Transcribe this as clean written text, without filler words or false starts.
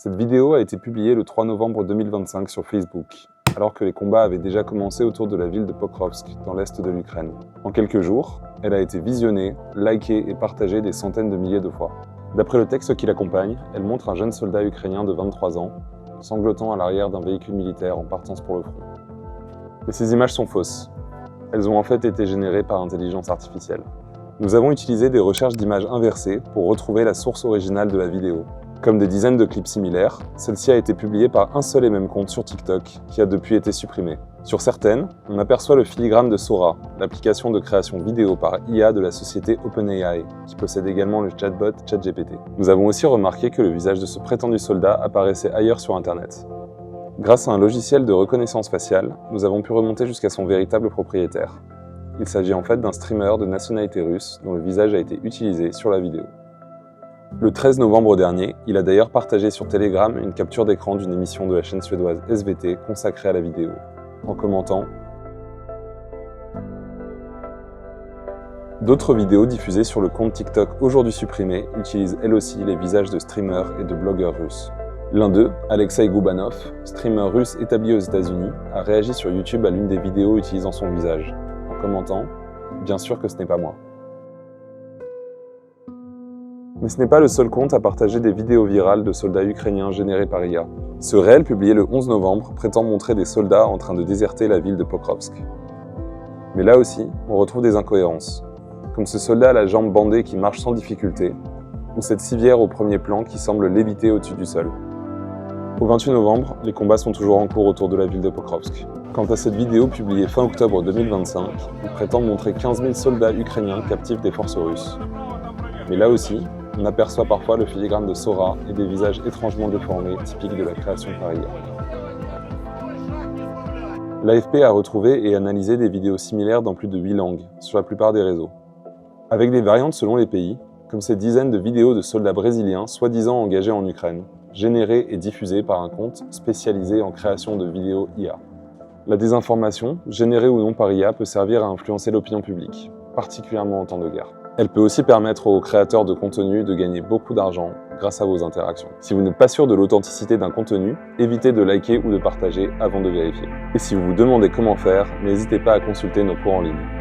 Cette vidéo a été publiée le 3 novembre 2025 sur Facebook, alors que les combats avaient déjà commencé autour de la ville de Pokrovsk, dans l'est de l'Ukraine. En quelques jours, elle a été visionnée, likée et partagée des centaines de milliers de fois. D'après le texte qui l'accompagne, elle montre un jeune soldat ukrainien de 23 ans, sanglotant à l'arrière d'un véhicule militaire en partance pour le front. Mais ces images sont fausses. Elles ont en fait été générées par intelligence artificielle. Nous avons utilisé des recherches d'images inversées pour retrouver la source originale de la vidéo. Comme des dizaines de clips similaires, celle-ci a été publiée par un seul et même compte sur TikTok, qui a depuis été supprimé. Sur certaines, on aperçoit le filigrane de Sora, l'application de création vidéo par IA de la société OpenAI, qui possède également le chatbot ChatGPT. Nous avons aussi remarqué que le visage de ce prétendu soldat apparaissait ailleurs sur Internet. Grâce à un logiciel de reconnaissance faciale, nous avons pu remonter jusqu'à son véritable propriétaire. Il s'agit en fait d'un streamer de nationalité russe dont le visage a été utilisé sur la vidéo. Le 13 novembre dernier, il a d'ailleurs partagé sur Telegram une capture d'écran d'une émission de la chaîne suédoise SVT consacrée à la vidéo, en commentant « D'autres vidéos diffusées sur le compte TikTok aujourd'hui supprimé utilisent elles aussi les visages de streamers et de blogueurs russes. L'un d'eux, Alexei Goubanov, streamer russe établi aux États-Unis, a réagi sur YouTube à l'une des vidéos utilisant son visage, en commentant « Bien sûr que ce n'est pas moi ». Mais ce n'est pas le seul compte à partager des vidéos virales de soldats ukrainiens générés par IA. Ce réel, publié le 11 novembre, prétend montrer des soldats en train de déserter la ville de Pokrovsk. Mais là aussi, on retrouve des incohérences, comme ce soldat à la jambe bandée qui marche sans difficulté, ou cette civière au premier plan qui semble léviter au-dessus du sol. Au 28 novembre, les combats sont toujours en cours autour de la ville de Pokrovsk. Quant à cette vidéo publiée fin octobre 2025, il prétend montrer 15 000 soldats ukrainiens captifs des forces russes. Mais là aussi, on aperçoit parfois le filigrane de Sora et des visages étrangement déformés, typiques de la création par IA. L'AFP a retrouvé et analysé des vidéos similaires dans plus de 8 langues, sur la plupart des réseaux. Avec des variantes selon les pays, comme ces dizaines de vidéos de soldats brésiliens soi-disant engagés en Ukraine, générées et diffusées par un compte spécialisé en création de vidéos IA. La désinformation, générée ou non par IA, peut servir à influencer l'opinion publique, particulièrement en temps de guerre. Elle peut aussi permettre aux créateurs de contenu de gagner beaucoup d'argent grâce à vos interactions. Si vous n'êtes pas sûr de l'authenticité d'un contenu, évitez de liker ou de partager avant de vérifier. Et si vous vous demandez comment faire, n'hésitez pas à consulter nos cours en ligne.